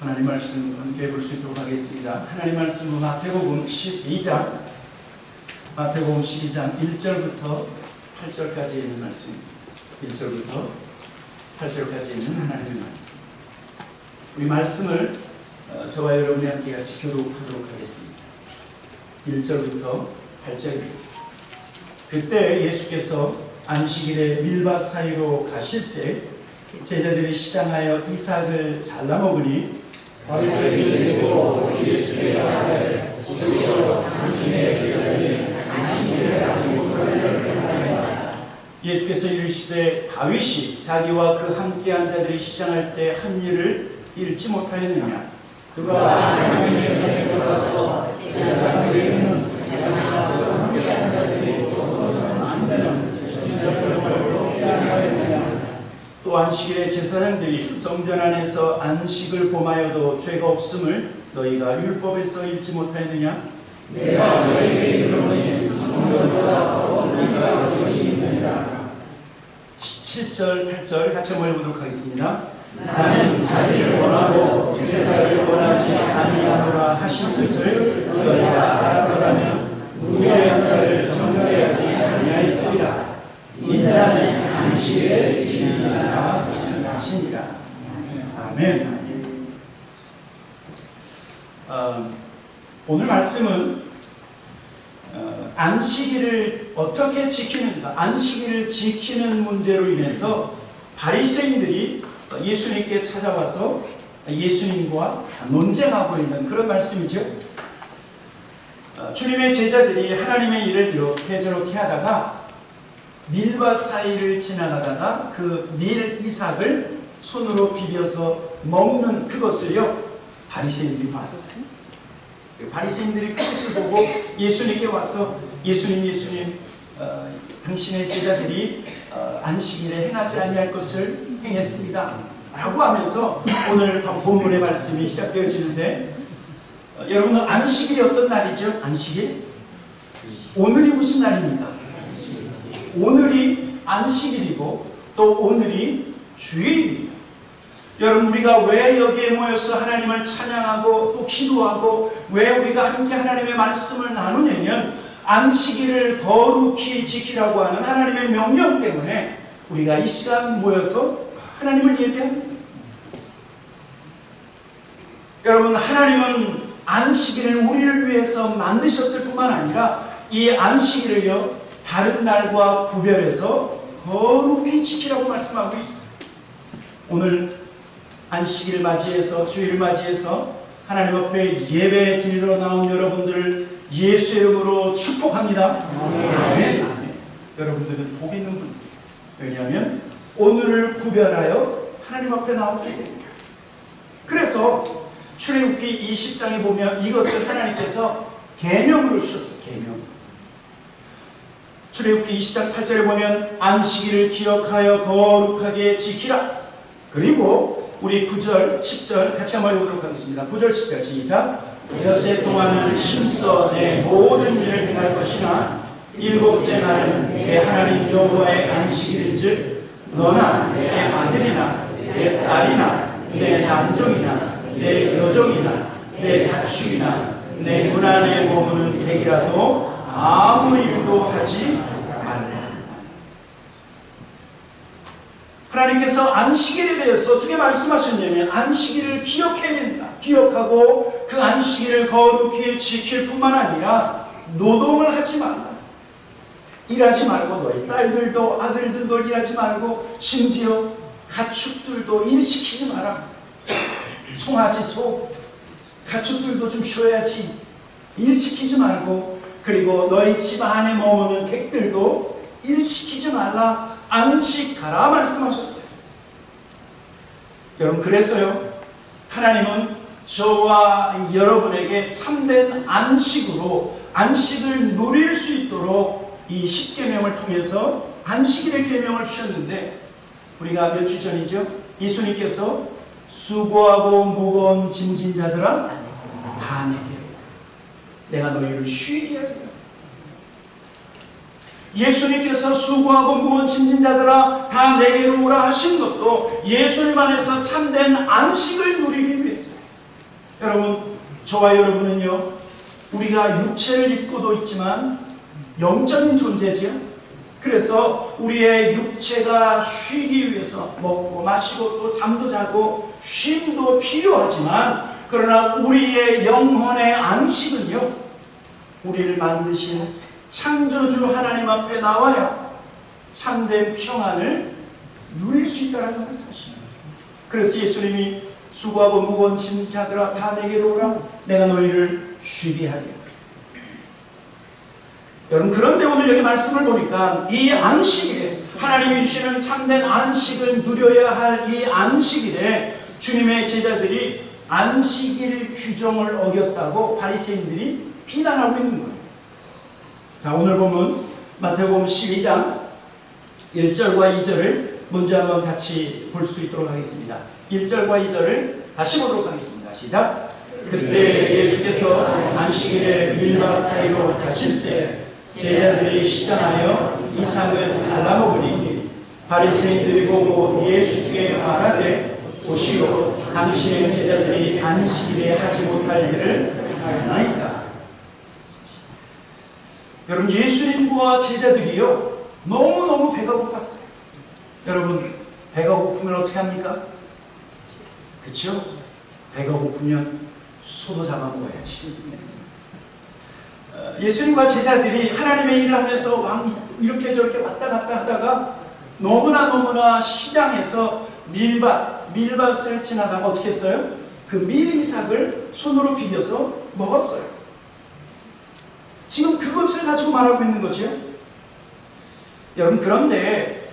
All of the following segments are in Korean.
하나님 말씀 함께 볼 수 있도록 하겠습니다. 하나님 말씀은 마태복음 12장 1절부터 8절까지 있는 말씀입니다. 1절부터 8절까지 있는 하나님의 말씀. 우리 말씀을 저와 여러분이 함께 같이 교독하도록 하겠습니다. 1절부터 8절입니다. 그때 예수께서 안식일에 밀밭 사이로 가실새 제자들이 시장하여 이삭을 잘라 먹으니 바리새인들이 보고 예수께 말하되 주여 당신의 제자들이 안식일에 안식을 행하나이다. 예수께서 이르시되 다윗이 자기와 그 함께한 자들이 시장할 때 한 일을 잃지 못하였느냐. 그가 하나님의 전에 들어가서 제자들에게는 자기와 그 함께한 자들이 벗어서는 안 되는 진정성을 먹지 아니하였느냐. 또 안식일에 제사장들이 성전 안에서 안식을 범하여도 죄가 없음을 너희가 율법에서 읽지 못하였느냐. 내가 너희에게 이르노니 성전보다 더 너희가 여기 있느니라. 7절 8절 같이 한번 읽어보도록 하겠습니다. 나는 자기를 원하고 제사를 원하지 아니하노라 하신 뜻을 너희가 알아보라면 무죄한 자를 정죄하지 아니하였으리라. 인자는 안식일의 주인이라 하시니라. 아멘. 오늘 말씀은 안식일을 어떻게 지키는가, 안식일을 지키는 문제로 인해서 바리새인들이 예수님께 찾아와서 예수님과 논쟁하고 있는 그런 말씀이죠. 주님의 제자들이 하나님의 일을 이렇게 저렇게 하다가 밀밭 사이를 지나가다가 그 밀 이삭을 손으로 비벼서 먹는 그것을요, 바리새인들이 봤어요. 바리새인들이 그것을 보고 예수님께 와서 예수님, 당신의 제자들이 안식일에 행하지 아니할 것을 행했습니다 라고 하면서 오늘 본문의 말씀이 시작되어지는데, 여러분 안식일이 어떤 날이죠? 안식일? 오늘이 무슨 날입니까? 오늘이 안식일이고 또 오늘이 주일입니다. 여러분, 우리가 왜 여기에 모여서 하나님을 찬양하고 또 기도하고 왜 우리가 함께 하나님의 말씀을 나누냐면, 안식일을 거룩히 지키라고 하는 하나님의 명령 때문에 우리가 이 시간 모여서 하나님을 예배합니다. 여러분, 하나님은 안식일을 우리를 위해서 만드셨을 뿐만 아니라 이 안식일을요, 다른 날과 구별해서 거룩히 지키라고 말씀하고 있습니다. 오늘 안식일 맞이해서, 주일 맞이해서 하나님 앞에 예배 드리러 나온 여러분들을 예수의 이름으로 축복합니다. 아멘. 아멘. 여러분들은 복 있는 분들이에요. 왜냐하면 오늘을 구별하여 하나님 앞에 나오기 때문이에요. 그래서 출애굽기 20장에 보면 이것을 하나님께서 계명으로 주셨어요. 계명. 출애굽기 20장 8절에 보면 안식일을 기억하여 거룩하게 지키라. 그리고 우리 9절, 10절 같이 한번 읽어보도록 하겠습니다. 9절, 10절 시작. 엿새 동안은 힘써 내 모든 일을 행할 것이나 일곱째 날은 내 하나님 여호와의 안식일인즉 너나 내 아들이나 내 딸이나 내 남종이나 내 여종이나 내 가축이나 내 문 안에 머무는 객이라도 아무 일도 하지 말라. 하나님께서 안식일에 대해서 어떻게 말씀하셨냐면, 안식일을 기억해야 된다. 기억하고 그 안식일을 거룩히 지킬 뿐만 아니라 노동을 하지 말라. 일하지 말고 너희 딸들도 아들들도 일하지 말고 심지어 가축들도 일시키지 마라. 송아지, 소, 가축들도 좀 쉬어야지. 일시키지 말고, 그리고 너희 집 안에 머무는 객들도 일시키지 말라. 안식하라 말씀하셨어요. 여러분, 그래서요, 하나님은 저와 여러분에게 참된 안식으로 안식을 누릴 수 있도록 이 십계명을 통해서 안식일의 계명을 주셨는데, 우리가 몇 주 전이죠, 예수님께서 수고하고 무거운 짐진 자들아 다 내게 내가 너희를 쉬게 하리라. 예수님께서 수고하고 무거운 짐진 자들아 다 내게로 오라 하신 것도 예수님 안에서 참된 안식을 누리기 위해서요. 여러분, 저와 여러분은요, 우리가 육체를 입고도 있지만 영적인 존재지요. 그래서 우리의 육체가 쉬기 위해서 먹고 마시고 또 잠도 자고 쉼도 필요하지만, 그러나 우리의 영혼의 안식은요, 우리를 만드신 창조주 하나님 앞에 나와야 참된 평안을 누릴 수 있다는 것을 사실입니다. 그래서 예수님이 수고하고 무거운 짐 자들아 다 내게로 오라, 내가 너희를 쉬게 하리라. 여러분, 그런데 오늘 여기 말씀을 보니까 이 안식일에, 하나님이 주시는 참된 안식을 누려야 할 이 안식일에 주님의 제자들이 안식일 규정을 어겼다고 바리새인들이 비난하고 있는 거예요. 자, 오늘 보면 마태복음 12장 1절과 2절을 먼저 한번 같이 볼 수 있도록 하겠습니다. 1절과 2절을 다시 보도록 하겠습니다. 시작. 그때 예수께서 안식일에 밀밭 사이로 가실새 제자들이 시장하여 이삭을 잘라 먹으니 바리새인들이 보고 예수께 말하되 보시오, 당신의 제자들이 안식일에 하지 못할 일을 하나이다. 여러분, 예수님과 제자들이요, 너무너무 배가 고팠어요. 여러분, 배가 고프면 어떻게 합니까? 그렇죠? 배가 고프면 소도 잡아먹어야지. 예수님과 제자들이 하나님의 일을 하면서 이렇게 저렇게 왔다 갔다 하다가 너무나 시장에서 밀밭을 지나다가 어떻게 했어요? 그 밀이삭을 손으로 비벼서 먹었어요. 지금 그것을 가지고 말하고 있는 거죠. 여러분, 그런데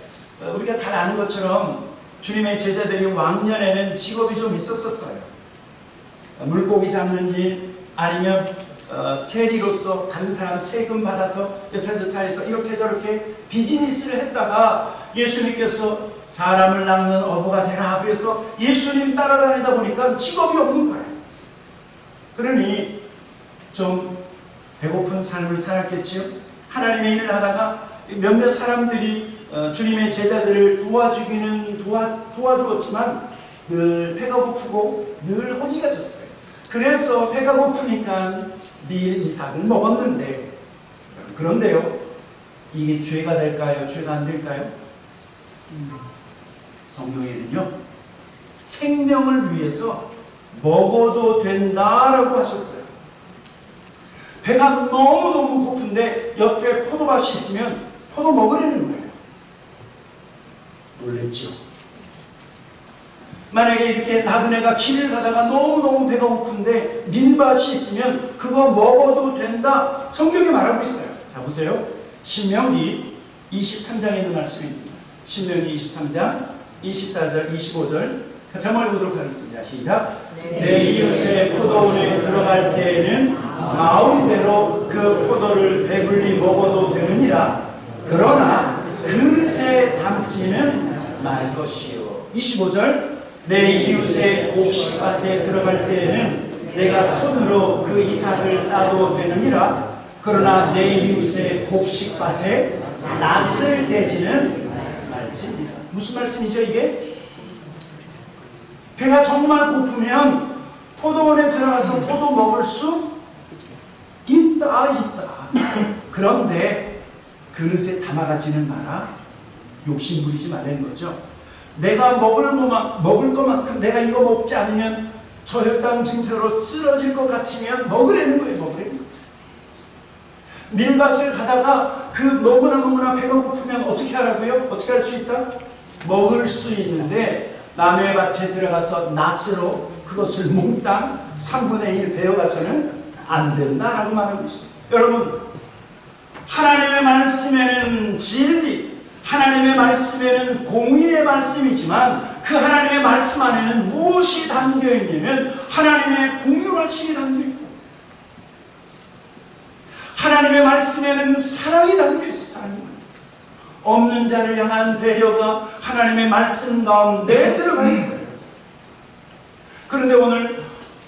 우리가 잘 아는 것처럼 주님의 제자들이 왕년에는 직업이 좀 있었어요. 물고기 잡는 일, 아니면 세리로서 다른 사람 세금 받아서 여차저차해서 이렇게 저렇게 비즈니스를 했다가 예수님께서 사람을 낚는 어부가 되라 그래서 예수님 따라다니다 보니까 직업이 없는 거예요. 그러니 좀 배고픈 삶을 살았겠지요. 하나님의 일을 하다가 몇몇 사람들이 주님의 제자들을 도와주었지만 늘 배가 고프고 늘 허기가 졌어요. 그래서 배가 고프니까 밀 이삭을 먹었는데, 그런데요, 이게 죄가 될까요? 죄가 안 될까요? 성경에는요, 생명을 위해서 먹어도 된다라고 하셨어요. 배가 너무너무 고픈데 옆에 포도밭이 있으면 포도 먹으려는 거예요. 놀랬죠? 만약에 이렇게 나그네가 길을 가다가 너무너무 배가 고픈데 밀밭이 있으면 그거 먹어도 된다, 성경이 말하고 있어요. 자, 보세요. 신명기 23장에 있는 말씀입니다. 신명기 23장 24절 25절 같이 한번 읽어보도록 하겠습니다. 시작. 내 이웃의 포도원에 들어갈 때에는 마음대로 그 포도를 배불리 먹어도 되느니라. 그러나 그릇에 담지는 말 것이요. 25절. 내 이웃의 곡식밭에 들어갈 때에는 내가 손으로 그 이삭을 따도 되느니라. 그러나 내 이웃의 곡식밭에 낫을 대지는 말지니라. 무슨 말씀이죠 이게? 배가 정말 고프면 포도원에 들어가서 포도 먹을 수 있다. 그런데 그릇에 담아가지는 마라. 욕심 부리지 말라는 거죠. 내가 먹을 것만큼 내가 이거 먹지 않으면 저혈당 증세로 쓰러질 것 같으면 먹으라는 거예요. 밀밭을 가다가 그 너무나 배가 고프면 어떻게 하라고요? 어떻게 할 수 있다? 먹을 수 있는데 남의 밭에 들어가서 낫으로 그것을 몽땅 3분의 1 베어가서는 안 된다라고 말하고 있습니다. 여러분, 하나님의 말씀에는 진리, 하나님의 말씀에는 공의의 말씀이지만 그 하나님의 말씀 안에는 무엇이 담겨있냐면 하나님의 공유하심이 담겨있고, 하나님의 말씀에는 사랑이 담겨있어요. 없는 자를 향한 배려가 하나님의 말씀 가운데 들어가 있어요. 그런데 오늘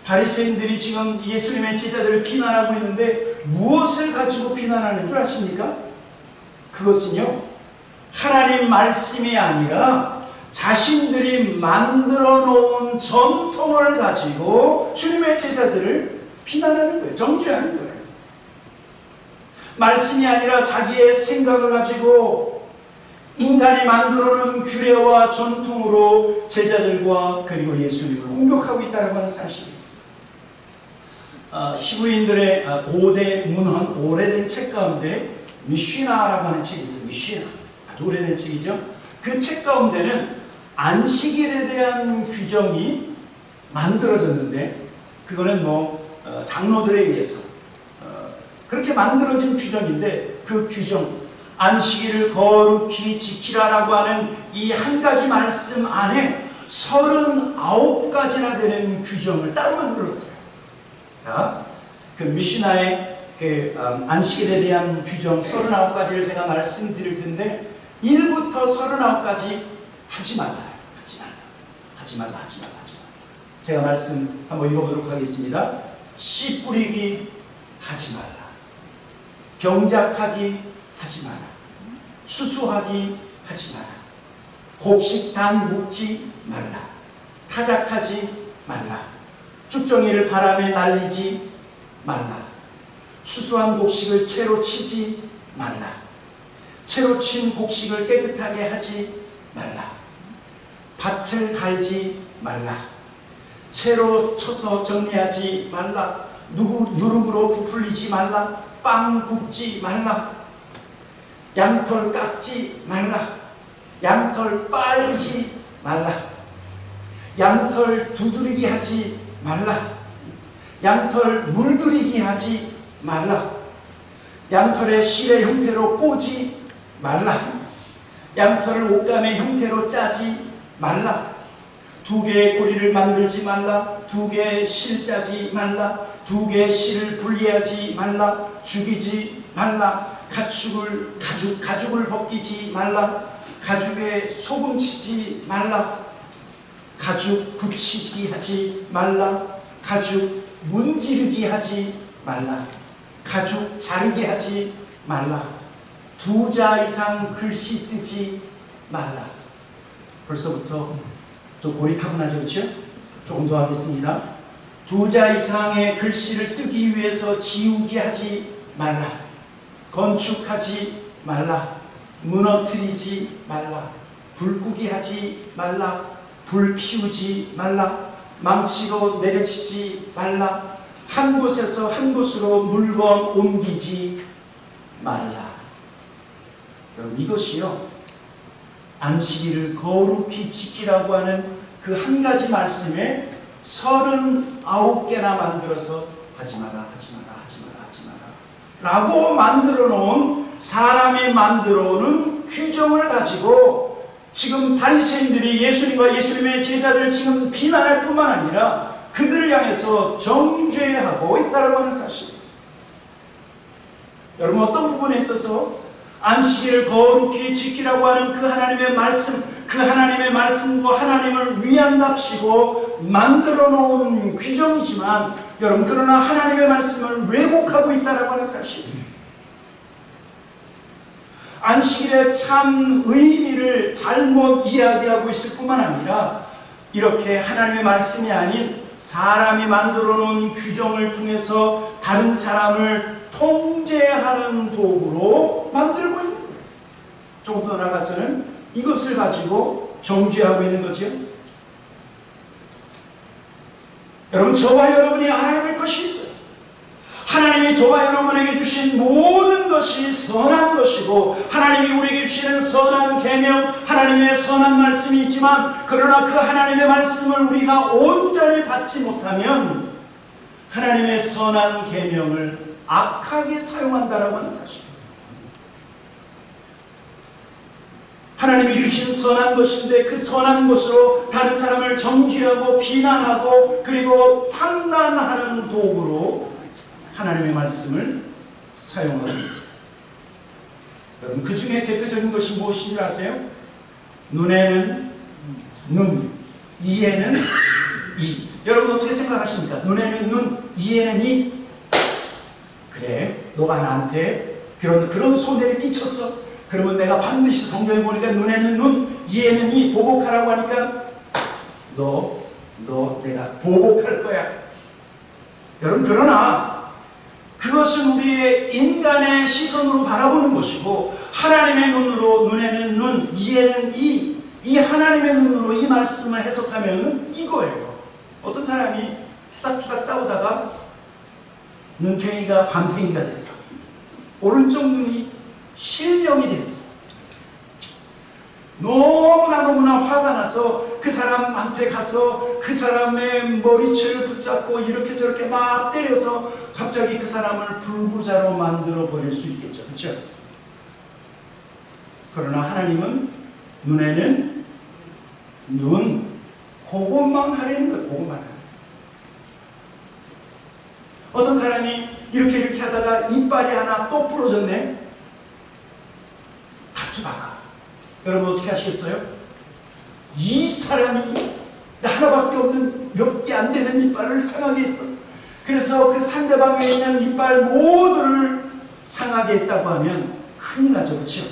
바리새인들이 지금 예수님의 제자들을 비난하고 있는데 무엇을 가지고 비난하는 줄 아십니까? 그것은요, 하나님 말씀이 아니라 자신들이 만들어 놓은 전통을 가지고 주님의 제자들을 비난하는 거예요. 정죄하는 거예요. 말씀이 아니라 자기의 생각을 가지고 인간이 만들어 놓은 규례와 전통으로 제자들과 그리고 예수님을 공격하고 있다는 하는 사실이에요. 히브리인들의 고대 문헌, 오래된 책 가운데 미쉬나라고 하는 책이 있어요. 미쉬나. 아주 오래된 책이죠. 그 책 가운데는 안식일에 대한 규정이 만들어졌는데, 그거는 장로들에 의해서 그렇게 만들어진 규정인데, 그 규정, 안식일을 거룩히 지키라라고 하는 이 한 가지 말씀 안에 39가지나 되는 규정을 따로 만들었어요. 자, 그 미시나의 안식일에 대한 규정 39가지를 제가 말씀드릴 텐데, 1부터 39까지 하지 말라, 하지 말라, 하지 말라, 하지 말라, 하지 말라. 제가 말씀 한번 읽어보도록 하겠습니다. 씨 뿌리기 하지 말라, 경작하기 하지 마라, 추수하기 하지 마라, 곡식단 묶지 말라, 타작하지 말라, 쭉정이를 바람에 날리지 말라, 추수한 곡식을 채로 치지 말라, 채로 친 곡식을 깨끗하게 하지 말라, 밭을 갈지 말라, 채로 쳐서 정리하지 말라, 누룩으로 부풀리지 말라, 빵 굽지 말라, 양털 깎지 말라, 양털 빨지 말라, 양털 두드리기 하지 말라, 양털 물들이기 하지 말라, 양털의 실의 형태로 꼬지 말라, 양털을 옷감의 형태로 짜지 말라, 2개의 꼬리를 만들지 말라, 2개의 실 짜지 말라, 2개의 실을 분리하지 말라, 죽이지 말라, 가죽을 벗기지 말라, 가죽에 소금 치지 말라, 가죽 붙이기 하지 말라, 가죽 문지르기 하지 말라, 가죽 자르기 하지 말라, 2자 이상 글씨 쓰지 말라. 벌써부터 좀 고리타분하죠, 그렇죠? 조금 더 하겠습니다. 2자 이상의 글씨를 쓰기 위해서 지우기 하지 말라, 건축하지 말라, 무너뜨리지 말라, 불꾸기 하지 말라, 불 피우지 말라, 망치로 내려치지 말라, 한 곳에서 한 곳으로 물건 옮기지 말라. 여러분, 이것이요, 안식일을 거룩히 지키라고 하는 그 한 가지 말씀에 39개나 만들어서 하지 마라, 하지 마라, 하지 마라, 하지 마라 라고 만들어 놓은, 사람이 만들어 놓은 규정을 가지고 지금 바리새인들이 예수님과 예수님의 제자들 지금 비난할 뿐만 아니라 그들을 향해서 정죄하고 있다고 하는 사실입니다. 여러분, 어떤 부분에 있어서 안식일을 거룩히 지키라고 하는 그 하나님의 말씀, 그 하나님의 말씀과 하나님을 위한답시고 만들어 놓은 규정이지만, 여러분, 그러나 하나님의 말씀을 왜곡하고 있다고 하는 사실입니다. 안식일의 참 의미를 잘못 이야기하고 있을 뿐만 아니라 이렇게 하나님의 말씀이 아닌 사람이 만들어 놓은 규정을 통해서 다른 사람을 통제하는 도구로 만들고 있는 거예요. 조금 더 나가서는 이것을 가지고 정죄하고 있는 거죠. 여러분, 저와 여러분이 알아야 될 것이 있어요. 하나님이 저와 여러분에게 주신 모든 것이 선한 것이고, 하나님이 우리에게 주시는 선한 계명, 하나님의 선한 말씀이 있지만, 그러나 그 하나님의 말씀을 우리가 온전히 받지 못하면 하나님의 선한 계명을 악하게 사용한다라고 하는 사실. 하나님이 주신 선한 것인데 그 선한 것으로 다른 사람을 정죄하고 비난하고 그리고 판단하는 도구로 하나님의 말씀을 사용하고 있습니다. 여러분, 그 중에 대표적인 것이 무엇인 줄 아세요? 눈에는 눈, 이에는 이. 여러분, 어떻게 생각하십니까? 눈에는 눈, 이에는 이. 그래, 너가 나한테 그런 손해를 끼쳤어. 그러면 내가 반드시 성경에 보니까 눈에는 눈, 이에는 이, 보복하라고 하니까 너 내가 보복할 거야. 여러분, 그러나 그것은 우리의 인간의 시선으로 바라보는 것이고, 하나님의 눈으로 눈에는 눈, 이에는 이 하나님의 눈으로 이 말씀을 해석하면 이거예요. 어떤 사람이 투닥투닥 싸우다가 눈탱이가 밤탱이가 됐어. 오른쪽 눈이 실명이 됐어. 너무나 화가 나서 그 사람한테 가서 그 사람의 머리채를 붙잡고 이렇게 저렇게 막 때려서 갑자기 그 사람을 불구자로 만들어 버릴 수 있겠죠. 그렇죠? 그러나 하나님은 눈에는 눈, 그것만 하려는 거예요. 그것만 하는 거예요. 어떤 사람이 이렇게 하다가 이빨이 하나 또 부러졌네. 다투다가 여러분 어떻게 하시겠어요? 이 사람이 나 하나밖에 없는 몇 개 안 되는 이빨을 상하게 했어. 그래서 그 상대방에 있는 이빨 모두를 상하게 했다고 하면 큰일 나죠. 그렇죠?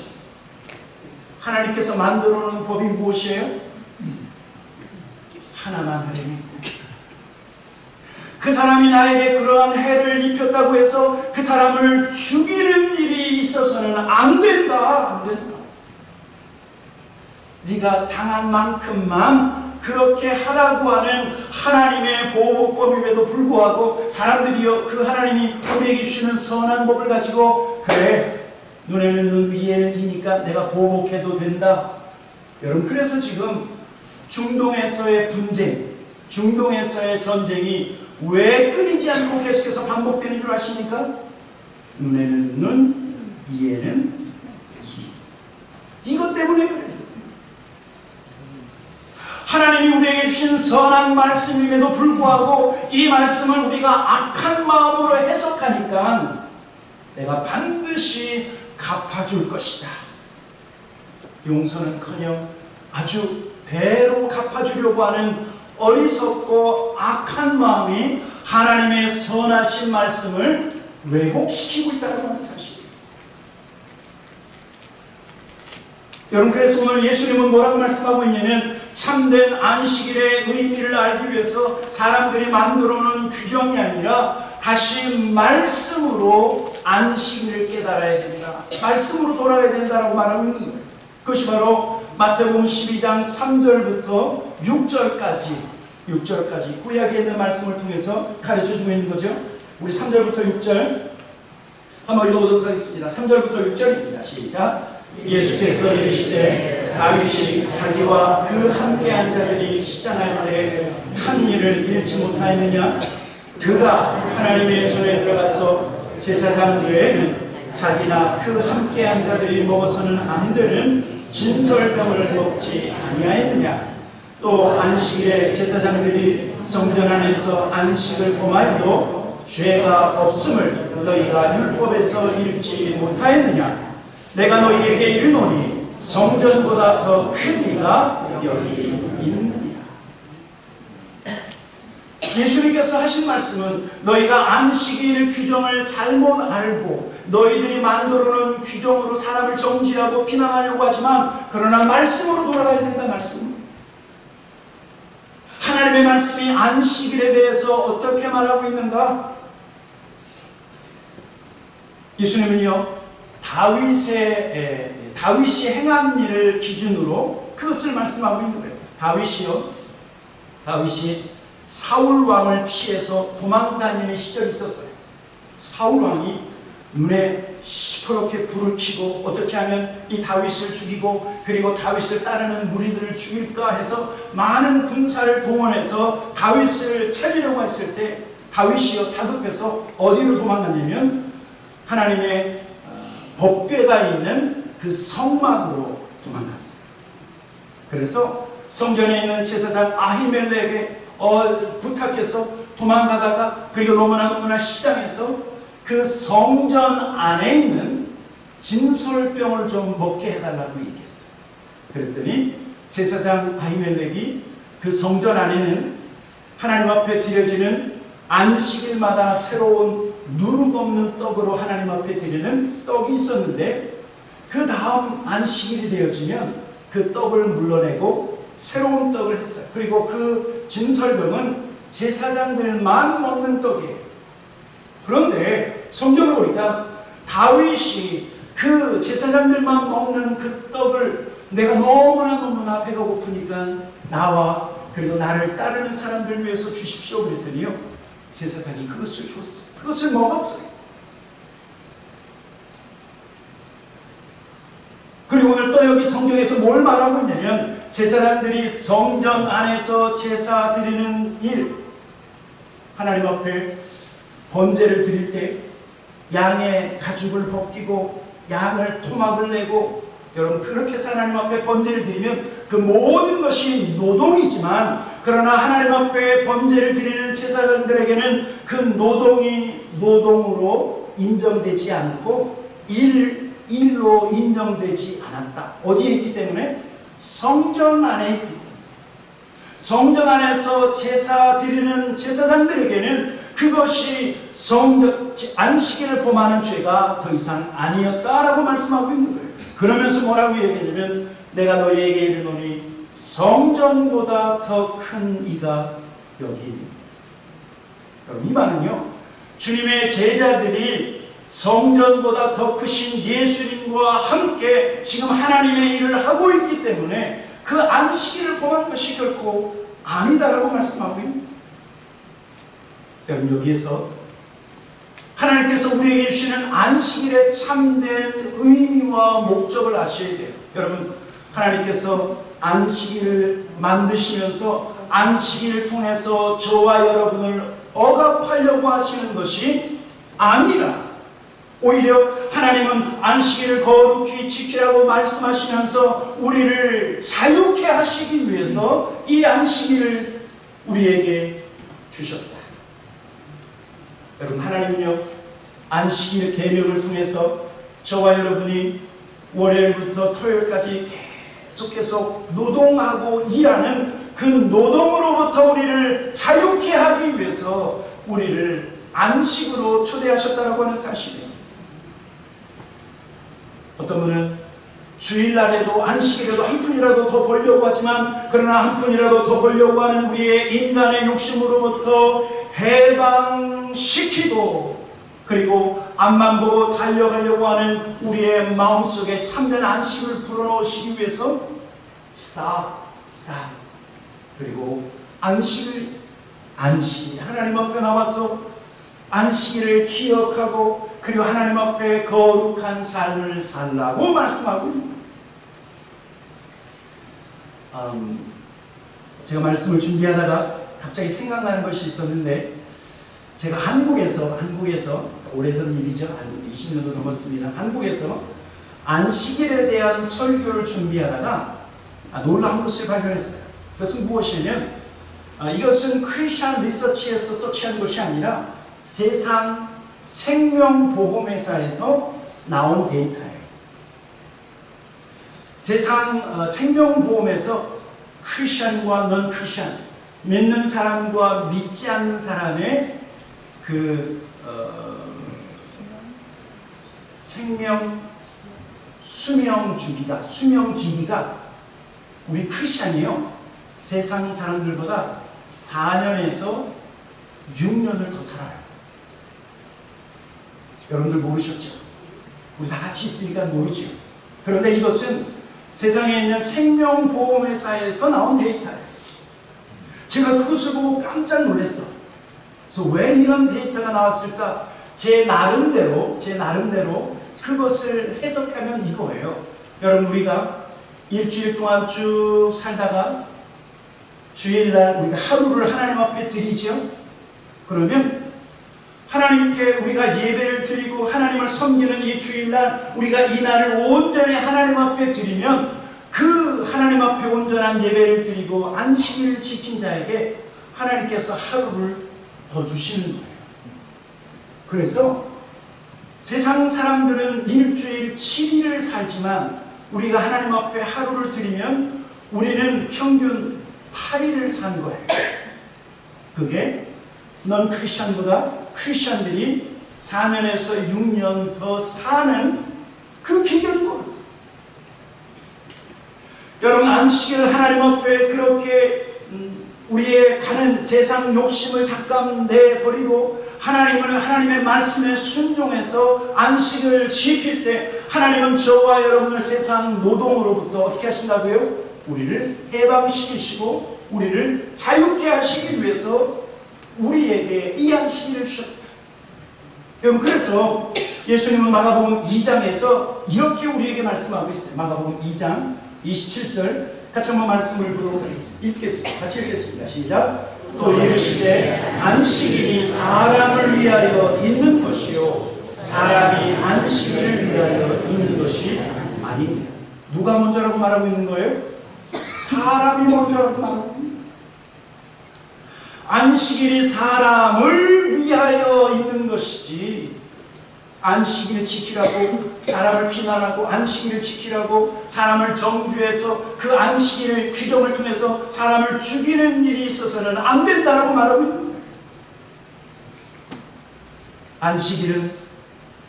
하나님께서 만들어 놓은 법이 무엇이에요? 하나만 하려니. 그 사람이 나에게 그러한 해를 입혔다고 해서 그 사람을 죽이는 일이 있어서는 안 된다. 네가 당한 만큼만 그렇게 하라고 하는 하나님의 보호법임에도 불구하고 사람들이요, 그 하나님이 우리에게 주시는 선한 법을 가지고 그래, 눈에는 눈, 이에는 이니까 내가 보복해도 된다. 여러분, 그래서 지금 중동에서의 분쟁, 중동에서의 전쟁이 왜 끊이지 않고 계속해서 반복되는 줄 아십니까? 눈에는 눈, 이에는 이. 이것 때문에 그래요. 하나님이 우리에게 주신 선한 말씀임에도 불구하고 이 말씀을 우리가 악한 마음으로 해석하니까 내가 반드시 갚아줄 것이다. 용서는커녕 아주 배로 갚아주려고 하는 어리석고 악한 마음이 하나님의 선하신 말씀을 왜곡시키고 있다는 하는 사실이에요. 여러분, 그래서 오늘 예수님은 뭐라고 말씀하고 있냐면 참된 안식일의 의미를 알기 위해서 사람들이 만들어놓은 규정이 아니라 다시 말씀으로 안식일을 깨달아야 된다. 말씀으로 돌아야 된다라고 말하고 있는 거예요. 그것이 바로 마태복음 12장 3절부터 6절까지 구약에 있는 말씀을 통해서 가르쳐주고 있는 거죠. 우리 3절부터 6절 한번 읽어보도록 하겠습니다. 3절부터 6절입니다. 시작. 예수께서 이르시되 다윗이 자기와 그 함께한 자들이 시장할 때 한 일을 잃지 못하였느냐? 그가 하나님의 전에 들어가서 제사장 외에는 자기나 그 함께한 자들이 먹어서는 안 되는 진설병을 먹지 아니하였느냐? 또 안식일에 제사장들이 성전 안에서 안식을 범하여도 죄가 없음을 너희가 율법에서 읽지 못하였느냐? 내가 너희에게 이르노니 성전보다 더 큰 이가 여기 있느니라. 예수님께서 하신 말씀은 너희가 안식일 규정을 잘못 알고 너희들이 만들어놓은 규정으로 사람을 정죄하고 비난하려고 하지만 그러나 말씀으로 돌아가야 된다. 말씀. 하나님의 말씀이 안식일에 대해서 어떻게 말하고 있는가? 예수님은요, 다윗이 행한 일을 기준으로 그것을 말씀하고 있는 거예요. 다윗이 사울 왕을 피해서 도망다니는 시절이 있었어요. 사울 왕이 눈에 시퍼렇게 불을 켜고 어떻게 하면 이 다윗을 죽이고 그리고 다윗을 따르는 무리들을 죽일까 해서 많은 군사를 동원해서 다윗을 찾으려고 했을 때 다윗이요 다급해서 어디로 도망갔냐면 하나님의 법궤가 있는 그 성막으로 도망갔어요. 그래서 성전에 있는 제사장 아히멜렉에게 부탁해서 도망가다가 그리고 너무나 시장에서 그 성전 안에 있는 진설병을 좀 먹게 해달라고 얘기했어요. 그랬더니 제사장 아히멜렉이 그 성전 안에는 하나님 앞에 드려지는 안식일마다 새로운 누룩 없는 떡으로 하나님 앞에 드리는 떡이 있었는데 그 다음 안식일이 되어지면 그 떡을 물러내고 새로운 떡을 했어요. 그리고 그 진설병은 제사장들만 먹는 떡이에요. 그런데 성경을 보니까 다윗이 그 제사장들만 먹는 그 떡을 내가 너무나 배가 고프니까 나와 그리고 나를 따르는 사람들 위해서 주십시오 그랬더니요, 제사장이 그것을 주었어요. 그것을 먹었어요. 그리고 오늘 또 여기 성경에서 뭘 말하고 있냐면, 제사장들이 성전 안에서 제사 드리는 일, 하나님 앞에 번제를 드릴 때 양의 가죽을 벗기고 양을 토막을 내고, 여러분 그렇게 해서 하나님 앞에 번제를 드리면 그 모든 것이 노동이지만, 그러나 하나님 앞에 번제를 드리는 제사장들에게는 그 노동이 노동으로 인정되지 않고 일로 인정되지 않았다. 어디에 있기 때문에? 성전 안에 있기 때문에. 성전 안에서 제사 드리는 제사장들에게는 그것이 안식일을 범하는 죄가 더 이상 아니었다라고 말씀하고 있는 거예요. 그러면서 뭐라고 얘기하냐면, 내가 너희에게 이르노니 성전보다 더 큰 이가 여기 있느니라. 여러분, 이 말은요, 주님의 제자들이 성전보다 더 크신 예수님과 함께 지금 하나님의 일을 하고 있기 때문에 그 안식일을 범한 것이 결코 아니다라고 말씀하고 있습니다. 여러분, 여기에서 하나님께서 우리에게 주시는 안식일의 참된 의미와 목적을 아셔야 돼요. 여러분, 하나님께서 안식일을 만드시면서 안식일을 통해서 저와 여러분을 억압하려고 하시는 것이 아니라, 오히려 하나님은 안식일을 거룩히 지키라고 말씀하시면서 우리를 자유케 하시기 위해서 이 안식일을 우리에게 주셨다. 여러분, 하나님은요, 안식일 계명을 통해서 저와 여러분이 월요일부터 토요일까지 계속해서 노동하고 일하는 그 노동으로부터 우리를 자유케 하기 위해서 우리를 안식으로 초대하셨다고 하는 사실이에요. 어떤 분은 주일날에도 안식일에도 한 푼이라도 더 벌려고 하지만, 그러나 한 푼이라도 더 벌려고 하는 우리의 인간의 욕심으로부터 해방시키고, 그리고 앞만 보고 달려가려고 하는 우리의 마음속에 참된 안식을 불어넣으시기 위해서 stop. 그리고 안식이 하나님 앞에 나와서 안식일을 기억하고 그리고 하나님 앞에 거룩한 삶을 살라고 말씀하고 있습니다. 제가 말씀을 준비하다가 갑자기 생각나는 것이 있었는데, 제가 한국에서 오래전 일이죠. 한 20년도 넘었습니다. 한국에서 안식일에 대한 설교를 준비하다가 놀라운 것을 발견했어요. 그것은 무엇이냐면, 이것은 크리스천 리서치에서 서치한 것이 아니라 세상 생명보험회사에서 나온 데이터예요. 세상 생명보험에서 크리스천과 넌 크리스천, 믿는 사람과 믿지 않는 사람의 수명 주기가, 수명 길이가 우리 크리스천이요, 세상 사람들보다 4년에서 6년을 더 살아요. 여러분들 모르셨죠? 우리 다 같이 있으니까 모르죠. 그런데 이것은 세상에 있는 생명보험회사에서 나온 데이터예요. 제가 그것을 보고 깜짝 놀랐어요. 그래서 왜 이런 데이터가 나왔을까? 제 나름대로 그것을 해석하면 이거예요. 여러분, 우리가 일주일 동안 쭉 살다가 주일날 우리가 하루를 하나님 앞에 드리죠. 그러면 하나님께 우리가 예배를 드리고 하나님을 섬기는 이 주일날 우리가 이 날을 온전히 하나님 앞에 드리면, 그 하나님 앞에 온전한 예배를 드리고 안식일을 지킨 자에게 하나님께서 하루를 더 주시는 거예요. 그래서 세상 사람들은 일주일 7일을 살지만 우리가 하나님 앞에 하루를 드리면 우리는 평균 8일을 산 거예요. 그게 넌 크리스천보다 크리스천들이 4년에서 6년 더 사는 그 비결인 겁니다. 여러분, 안식일을 하나님 앞에 그렇게 우리의 가는 세상 욕심을 잠깐 내버리고 하나님의 말씀에 순종해서 안식을 지킬 때 하나님은 저와 여러분을 세상 노동으로부터 어떻게 하신다고요? 우리를 해방시키시고 우리를 자유케 하시기 위해서 우리에게 이 안식일을 주셨다. 여러분, 그래서 예수님은 마가복음 2장에서 이렇게 우리에게 말씀하고 있어요. 마가복음 2장 27절 같이 한번 말씀을 보도록 하겠습니다. 읽겠습니다. 같이 읽겠습니다. 시작. 또 이르시되 안식일이 사람을 위하여 있는 것이요 사람이 안식일을 위하여 있는 것이 아닙니다. 누가 먼저라고 말하고 있는 거예요? 사람이 먼저라고 말하고 있는 거예요. 안식일이 사람을 위하여 있는 것이지 안식일을 지키라고 사람을 비난하고 안식일을 지키라고 사람을 정죄해서 그 안식일 규정을 통해서 사람을 죽이는 일이 있어서는 안 된다라고 말하고 있는 거예요. 안식일은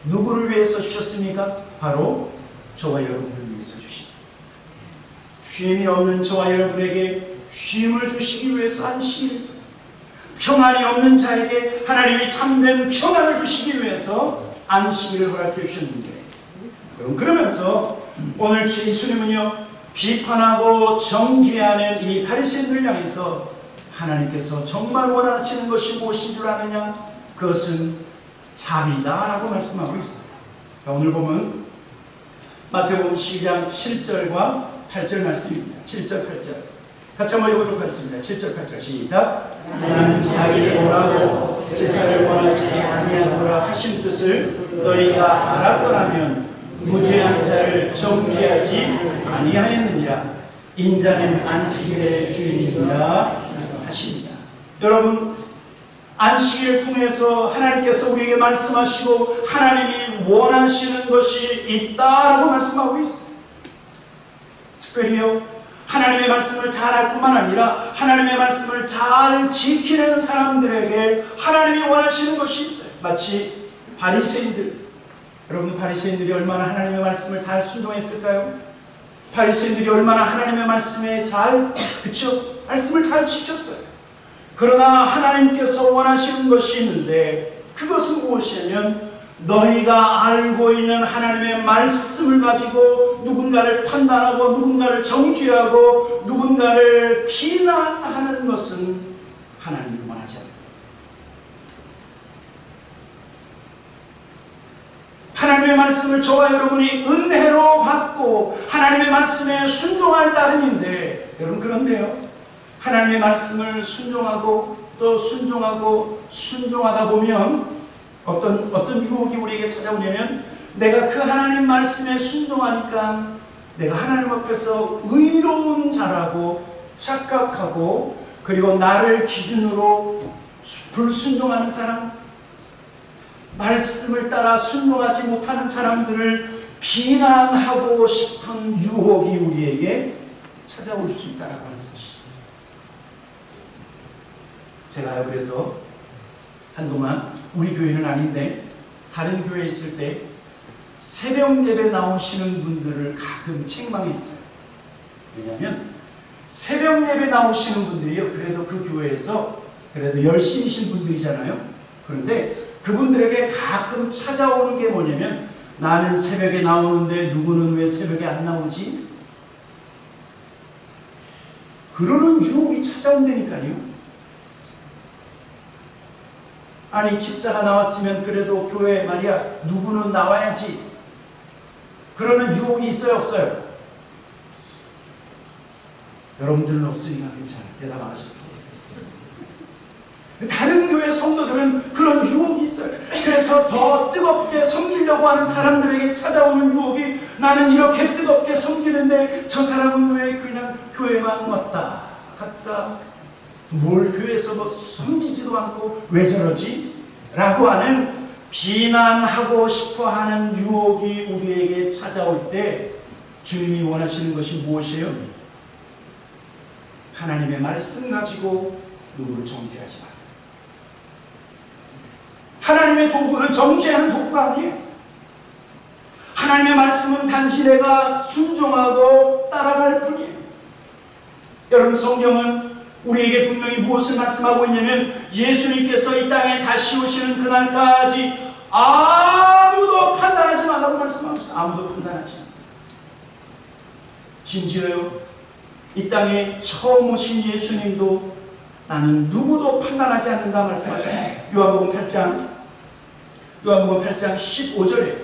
누구를 위해서 주셨습니까? 바로 저와 여러분을 위해서 주십니다. 쉼이 없는 저와 여러분에게 쉼을 주시기 위해서 안식일, 평안이 없는 자에게 하나님이 참된 평안을 주시기 위해서 안식일을 허락해 주셨는데, 그러면서 오늘 예수님은요 비판하고 정죄하는 이 바리새인들을 향해서 하나님께서 정말 원하시는 것이 무엇인 줄 아느냐? 그것은 자비다라고 말씀하고 있어요. 자, 오늘 보면 마태복음 12장 7절과 8절 말씀입니다. 7절 8절 같이 한번 읽어보도록 하겠습니다. 7절 8절 시작. 나는 자기를 원하고 세상을 원하지 아니하노라 하신 뜻을 너희가 알았더라면 무죄한 자를 정죄하지 아니하였느니라. 인자는 안식일의 주인이니라 하십니다. 여러분, 안식일을 통해서 하나님께서 우리에게 말씀하시고 하나님이 원하시는 것이 있다라고 말씀하고 있어요. 특별히요, 하나님의 말씀을 잘 알 뿐만 아니라 하나님의 말씀을 잘 지키는 사람들에게 하나님이 원하시는 것이 있어요. 마치 바리새인들, 여러분, 바리새인들이 얼마나 하나님의 말씀을 잘 순종했을까요? 바리새인들이 얼마나 하나님의 말씀에 말씀을 잘 지켰어요. 그러나 하나님께서 원하시는 것이 있는데 그것은 무엇이냐면 너희가 알고 있는 하나님의 말씀을 가지고 누군가를 판단하고 누군가를 정죄하고 누군가를 비난하는 것은 하나님이 원하지 않습니다. 하나님의 말씀을 저와 여러분이 은혜로 받고 하나님의 말씀에 순종할 따름인데, 여러분, 그런데요, 하나님의 말씀을 순종하고 또 순종하다 보면 어떤 유혹이 우리에게 찾아오냐면, 내가 그 하나님 말씀에 순종하니까 내가 하나님 앞에서 의로운 자라고 착각하고, 그리고 나를 기준으로 불순종하는 사람, 말씀을 따라 순종하지 못하는 사람들을 비난하고 싶은 유혹이 우리에게 찾아올 수 있다라고 하는 사실. 제가요, 그래서 한동안 우리 교회는 아닌데 다른 교회에 있을 때 새벽 예배 나오시는 분들을 가끔 책망했어요. 왜냐하면 새벽 예배 나오시는 분들이요, 그래도 그 교회에서 그래도 열심히신 분들이잖아요. 그런데 그분들에게 가끔 찾아오는 게 뭐냐면, 나는 새벽에 나오는데 누구는 왜 새벽에 안 나오지? 그러는 유혹이 찾아온다니까요. 아니, 집사가 나왔으면 그래도 교회에 말이야 누구는 나와야지. 그러는 유혹이 있어요, 없어요? 여러분들은 없으니까 괜찮아요. 대답 안 하셔도 돼요. 다른 교회 성도들은 그런 유혹이 있어요. 그래서 더 뜨겁게 섬기려고 하는 사람들에게 찾아오는 유혹이, 나는 이렇게 뜨겁게 섬기는데 저 사람은 왜 그냥 교회만 왔다 갔다, 뭘 교회에서 뭐 섬기지도 않고 왜 저러지? 라고 하는 비난하고 싶어하는 유혹이 우리에게 찾아올 때 주님이 원하시는 것이 무엇이에요? 하나님의 말씀 가지고 누구를 정죄하지 마라. 하나님의 도구는 정죄하는 도구가 아니에요. 하나님의 말씀은 단지 내가 순종하고 따라갈 뿐이에요. 여러분, 성경은 우리에게 분명히 무엇을 말씀하고 있냐면 예수님께서 이 땅에 다시 오시는 그날까지 아무도 판단하지 말라고 말씀하고 있어요. 아무도 판단하지 말라. 심지어요, 이 땅에 처음 오신 예수님도 나는 누구도 판단하지 않는다 말씀하셨어요. 요한복음 8장 15절에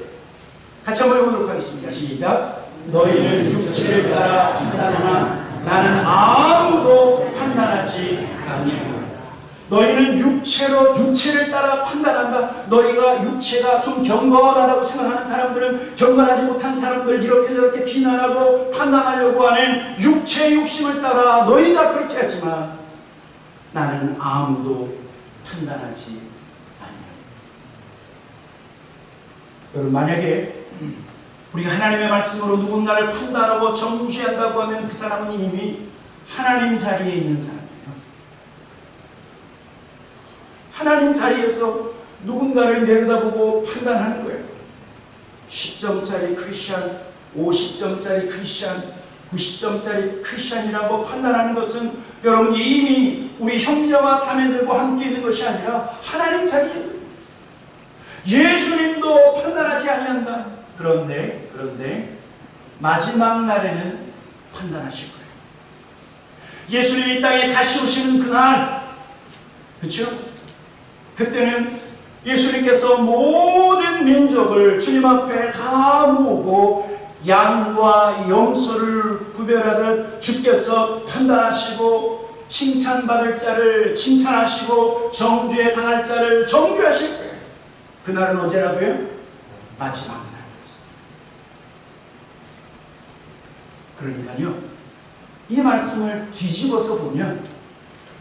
같이 한번 읽어보도록 하겠습니다. 시작. 너희는 육체를 따라 판단하나 나는 아무도 판단하지 아니하노라. 너희는 육체를 따라 판단한다. 너희가 육체가 좀 경건하다고 생각하는 사람들은 경건하지 못한 사람들 이렇게 저렇게 비난하고 판단하려고 하는 육체의 욕심을 따라 너희가 그렇게 하지만 나는 아무도 판단하지 아니하노라. 여러분, 만약에 우리가 하나님의 말씀으로 누군가를 판단하고 정죄한다고 하면 그 사람은 이미 하나님 자리에 있는 사람이에요. 하나님 자리에서 누군가를 내려다보고 판단하는 거예요. 10점짜리 크리스찬, 50점짜리 크리스찬, 90점짜리 크리스찬이라고 판단하는 것은 여러분 이미 우리 형제와 자매들과 함께 있는 것이 아니라 하나님 자리에 있는 거예요. 예수님도 판단하지 아니한다. 그런데 마지막 날에는 판단하실 거예요. 예수님이 이 땅에 다시 오시는 그날, 그렇죠? 그때는 예수님께서 모든 민족을 주님 앞에 다 모으고 양과 염소를 구별하듯 주께서 판단하시고 칭찬받을 자를 칭찬하시고 정죄 당할 자를 정죄하실 거예요. 그날은 언제라고요? 마지막 날. 그러니까요, 이 말씀을 뒤집어서 보면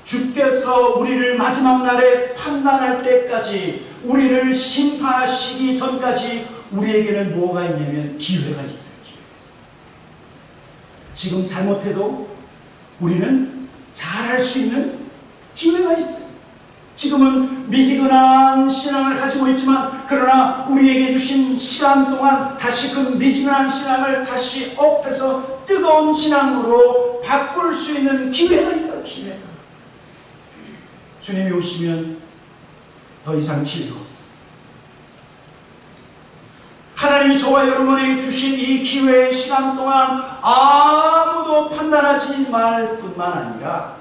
주께서 우리를 마지막 날에 판단할 때까지, 우리를 심판하시기 전까지 우리에게는 뭐가 있냐면 기회가 있어요. 기회가 있어요. 지금 잘못해도 우리는 잘할 수 있는 기회가 있어요. 지금은 미지근한 신앙을 가지고 있지만 그러나 우리에게 주신 시간 동안 다시 그 미지근한 신앙을 다시 업해서 뜨거운 신앙으로 바꿀 수 있는 기회가 있다고. 기회가. 주님이 오시면 더 이상 기회가 없어요. 하나님이 저와 여러분에게 주신 이 기회의 시간 동안 아무도 판단하지 말 뿐만 아니라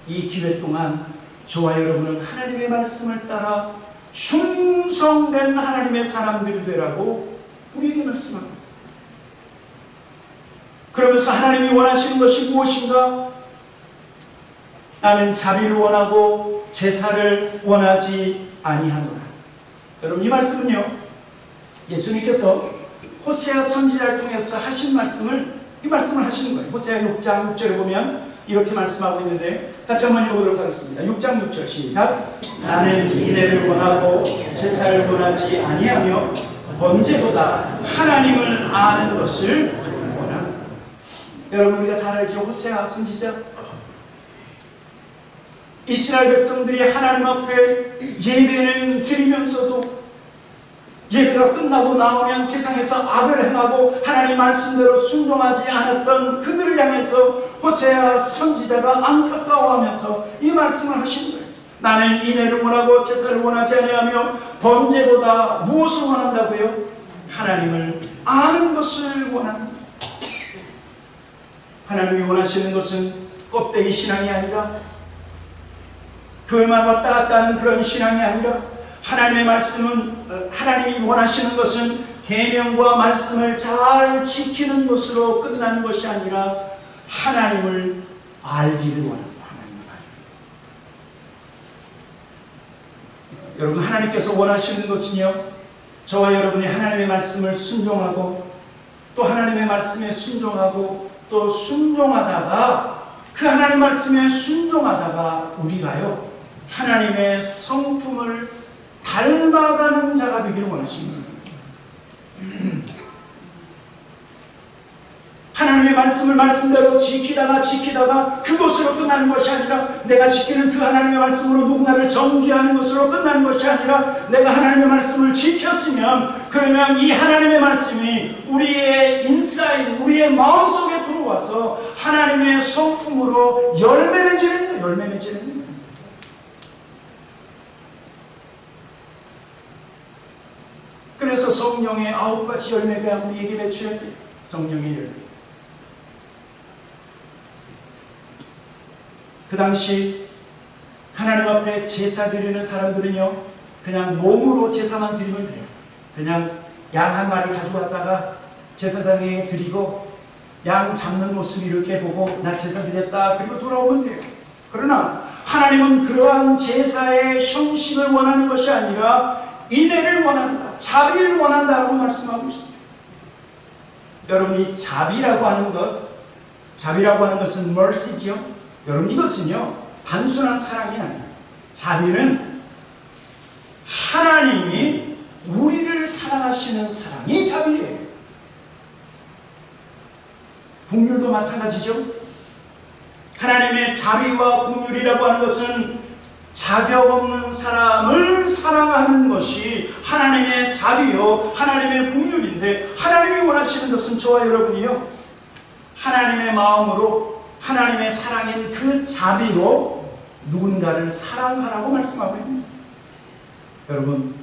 이 기회 동안 저와 여러분은 하나님의 말씀을 따라 충성된 하나님의 사람들이 되라고 우리에게 말씀합니다. 그러면서 하나님이 원하시는 것이 무엇인가? 나는 자비를 원하고 제사를 원하지 아니하노라. 여러분, 이 말씀은요, 예수님께서 호세아 선지자를 통해서 하신 이 말씀을 하시는 거예요. 호세아 6장 6절에 보면 이렇게 말씀하고 있는데 같이 한번 읽어보도록 하겠습니다. 6장 6절 시작. 나는 인애를 원하고 제사를 원하지 아니하며 번제보다 하나님을 아는 것을 원한다. 여러분, 우리가 잘 알죠? 호세아 선지자, 이스라엘 백성들이 하나님 앞에 예배는 드리면서도 예배가 끝나고 나오면 세상에서 악을 행하고 하나님 말씀대로 순종하지 않았던 그들을 향해서 호세아 선지자가 안타까워하면서 이 말씀을 하신 거예요. 나는 인애를 원하고 제사를 원하지 아니하며 번제보다 무엇을 원한다고요? 하나님을 아는 것을 원합니다. 하나님이 원하시는 것은 껍데기 신앙이 아니라 교회만 왔다 갔다 하는 그런 신앙이 아니라 하나님의 말씀은, 하나님이 원하시는 것은 계명과 말씀을 잘 지키는 것으로 끝나는 것이 아니라 하나님을 알기를 원합니다. 여러분, 하나님께서 원하시는 것은요, 저와 여러분이 하나님의 말씀을 순종하고 또 하나님의 말씀에 순종하고 또 순종하다가 그 하나님 말씀에 순종하다가 우리가요, 하나님의 성품을 닮아가는 자가 되기를 원하십니다. 하나님의 하나님의 말씀을 말씀대로 지키다가 그것으로 끝나는 것이 아니라 내가 지키는 그 하나님의 말씀으로 누군가를 정죄하는 것으로 끝나는 것이 아니라 내가 하나님의 말씀을 지켰으면 그러면 이 하나님의 말씀이 우리의 인사이드, 우리의 마음속에 들어와서 하나님의 성품으로 열매 맺는 거예요. 열매 맺는 거예요. 그래서 성령의 9가지 열매가 우리에게 맺혀야 돼요. 성령의 열매. 그 당시 하나님 앞에 제사 드리는 사람들은요, 그냥 몸으로 제사만 드리면 돼요. 그냥 양 한 마리 가져왔다가 제사장에게 드리고 양 잡는 모습 이렇게 보고 나 제사 드렸다 그리고 돌아오면 돼요. 그러나 하나님은 그러한 제사의 형식을 원하는 것이 아니라 인애를 원한다, 자비를 원한다라고 말씀하고 있습니다. 여러분, 이 자비라고 하는 것은 mercy죠. 여러분, 이것은요 단순한 사랑이 아니에요. 자비는 하나님이 우리를 사랑하시는 사랑이 자비예요. 긍휼도 마찬가지죠. 하나님의 자비와 긍휼이라고 하는 것은 자격 없는 사람을 사랑하는 것이 하나님의 자비요, 하나님의 긍휼인데, 하나님이 원하시는 것은 저와 여러분이요, 하나님의 마음으로 하나님의 사랑인 그 자비로 누군가를 사랑하라고 말씀하고 있습니다. 여러분,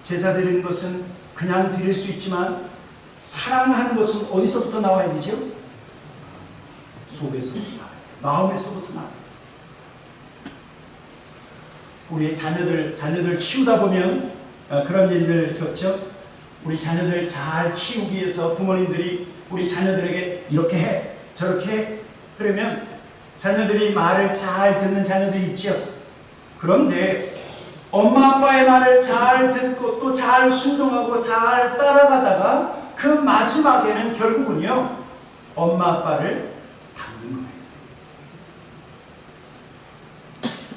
제사 드리는 것은 그냥 드릴 수 있지만 사랑하는 것은 어디서부터 나와야 되죠? 속에서부터 나와요. 마음에서부터 나와요. 우리의 자녀들 키우다 보면 그런 일들 겪죠. 우리 자녀들 잘 키우기 위해서 부모님들이 우리 자녀들에게 이렇게 해, 저렇게 해. 그러면 자녀들이 말을 잘 듣는 자녀들이 있죠. 그런데 엄마 아빠의 말을 잘 듣고 또 잘 순종하고 잘 따라가다가 그 마지막에는 결국은요 엄마 아빠를 닮는 거예요.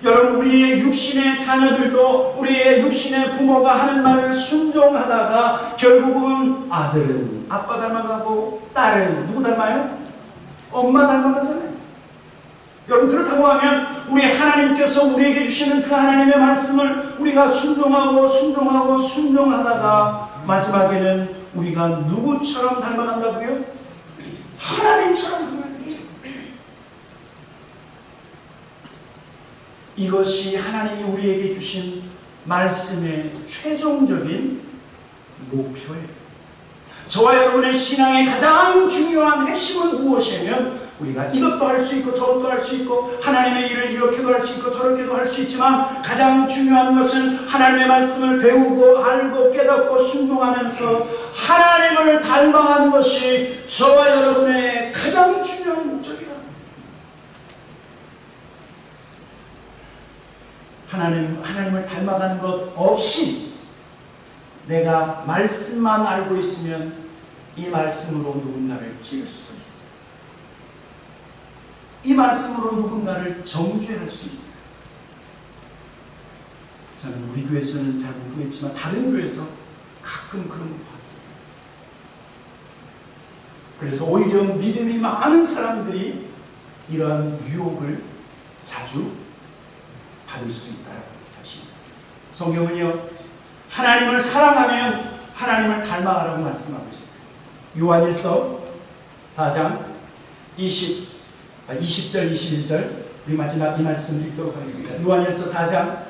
여러분, 우리의 육신의 자녀들도 우리의 육신의 부모가 하는 말을 순종하다가 결국은 아들은 아빠 닮아가고 딸은 누구 닮아요? 엄마 닮아가잖아요. 여러분, 그렇다고 하면 우리 하나님께서 우리에게 주시는 그 하나님의 말씀을 우리가 순종하다가 마지막에는 우리가 누구처럼 닮아간다고요? 하나님처럼 닮아간다고요. 이것이 하나님이 우리에게 주신 말씀의 최종적인 목표예요. 저와 여러분의 신앙의 가장 중요한 핵심은 무엇이냐면, 우리가 이것도 할 수 있고 저것도 할 수 있고 하나님의 일을 이렇게도 할 수 있고 저렇게도 할 수 있지만 가장 중요한 것은 하나님의 말씀을 배우고 알고 깨닫고 순종하면서 하나님을 닮아가는 것이 저와 여러분의 가장 중요한 목적이다. 하나님을 닮아가는 것 없이 내가 말씀만 알고 있으면 이 말씀으로 누군가를 찌를 수도 있어요. 이 말씀으로 누군가를 정죄할 수 있어요. 저는 우리 교회에서는 잘 모르겠지만 다른 교회에서 가끔 그런 거 봤어요. 그래서 오히려 믿음이 많은 사람들이 이러한 유혹을 자주 받을 수 있다는 사실입니다. 성경은요, 하나님을 사랑하면 하나님을 닮아가라고 말씀하고 있어요. 요한일서 4장 20절 21절 우리 마지막 이 말씀을 읽도록 하겠습니다. 요한일서 4장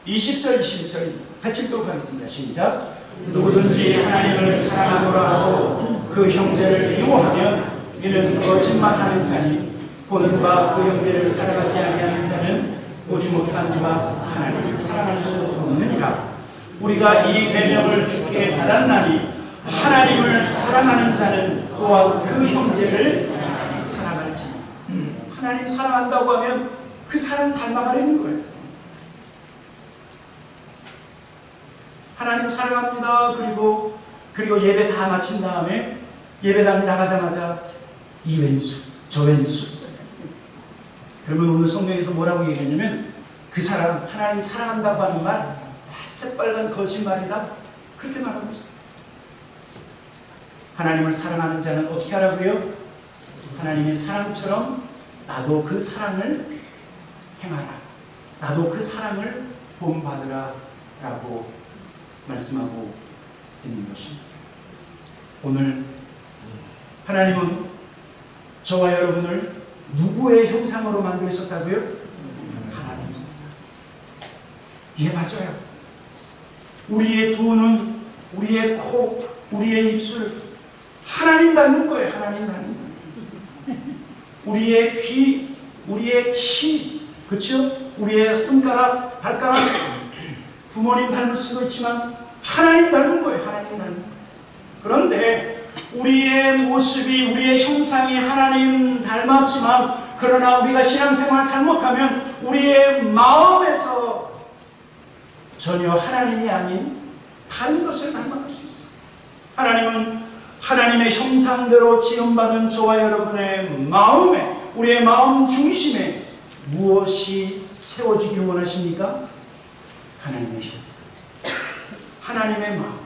20절 21절 같이 읽도록 하겠습니다. 시작. 누구든지 하나님을 사랑하노라 하고 그 형제를 미워하면 이는 거짓말하는 자니 보는 바 그 형제를 사랑하지 아니하는 자는 보지 못한 바 하나님을 사랑할 수 없느니라. 우리가 이 계명을 주께 받았나니 하나님을 사랑하는 자는 또한 그 형제를 사랑할지. 하나님 사랑한다고 하면 그 사랑 닮아가려는 거예요. 하나님 사랑합니다. 그리고 예배 다 마친 다음에 예배당 나가자마자 이 왼수 저 왼수. 그러면 오늘 성경에서 뭐라고 얘기했냐면 그 사람 하나님 사랑한다고 하는 말 다 새빨간 거짓말이다. 그렇게 말하고 있어요. 하나님을 사랑하는 자는 어떻게 하라고요? 하나님의 사랑처럼 나도 그 사랑을 행하라. 나도 그 사랑을 본받으라 라고 말씀하고 있는 것입니다. 오늘 하나님은 저와 여러분을 누구의 형상으로 만드셨다고요? 하나님의 형상. 예, 맞아요. 우리의 두 눈, 우리의 코, 우리의 입술 하나님 닮은 거예요. 하나님 닮은 거예요. 우리의 귀, 우리의 키, 그렇죠? 우리의 손가락, 발가락 부모님 닮을 수도 있지만 하나님 닮은 거예요. 하나님 닮은 거예요. 그런데 우리의 모습이, 우리의 형상이 하나님 닮았지만 그러나 우리가 신앙생활 잘못하면 우리의 마음에서 전혀 하나님이 아닌 다른 것을 닮아갈 수 있어요. 하나님은 하나님의 형상대로 지음받은 저와 여러분의 마음에, 우리의 마음 중심에 무엇이 세워지기를 원하십니까? 하나님의 형상, 하나님의 마음.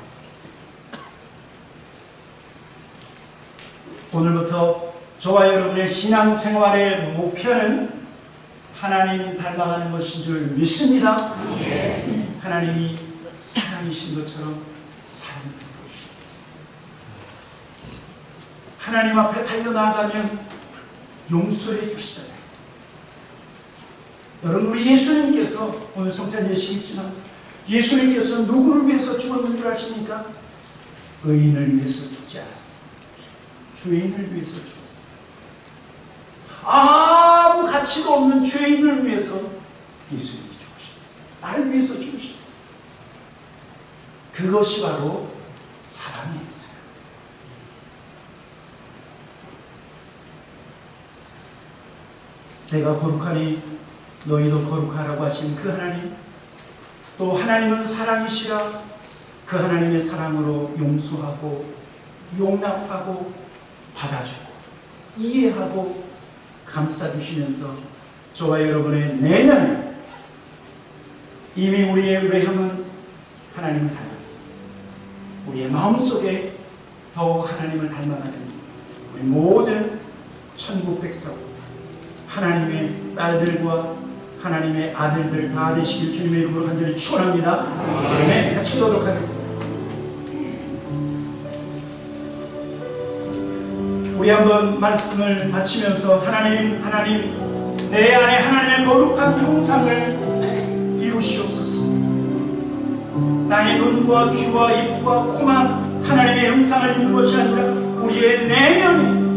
오늘부터 저와 여러분의 신앙생활의 목표는 하나님 닮아가는 것인 줄 믿습니다. 하나님이 사랑이신 것처럼 사랑을 보십니다. 하나님 앞에 달려나가면 용서해 주시잖아요. 여러분, 우리 예수님께서 오늘 성찬 예식이지만 예수님께서 누구를 위해서 죽었는 줄 아십니까? 의인을 위해서 죽지 않았어요. 죄인을 위해서 죽었어요. 아무 가치도 없는 죄인을 위해서 예수님이 죽으셨어요. 나를 위해서 죽으셨어요. 그것이 바로 사랑이에요. 사랑. 내가 거룩하니 너희도 거룩하라고 하신 그 하나님, 또 하나님은 사랑이시라. 그 하나님의 사랑으로 용서하고 용납하고 받아주고 이해하고 감싸주시면서 저와 여러분의 내면에 이미 우리의 외형은 하나님을 닮았습니다. 우리의 마음속에 더욱 하나님을 닮아가는 우리 모든 천국 백성, 하나님의 딸들과 하나님의 아들들 다 되시길 주님의 이름으로 간절히 축원합니다. 아멘. 같이 기도하도록 하겠습니다. 우리 한번 말씀을 마치면서 하나님 내 안에 하나님의 거룩한 형상을 이루시옵소서. 나의 눈과 귀와 입과 코만 하나님의 형상을 입는 것이 아니라 우리의 내면이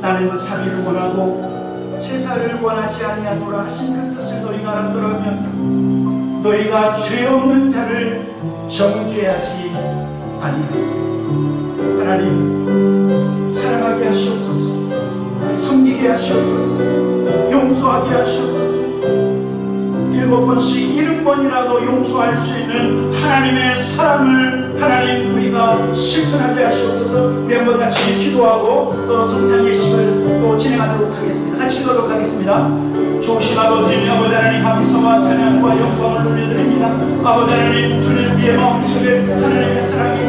나는 자비를 원하고 제사를 원하지 아니하노라 하신 그 뜻을 너희가 알아들으면 너희가 죄 없는 자를 정죄하지 아니하겠습니다. 하나님 사랑하게 하시옵소서. 섬기게 하시옵소서. 용서하게 하시옵소서. 7번씩 70번이라도 용서할 수 있는 하나님의 사랑을 하나님 우리가 실천하게 하시옵소서. 우리 한번 같이 기도하고 성찬 예식을 또 진행하도록 하겠습니다. 같이 기도하도록 하겠습니다. 좋으신 아버지 하나님 감사와 찬양과 영광을 올려드립니다. 아버지 하나님 주님 우리의 마음속에 하나님의 사랑이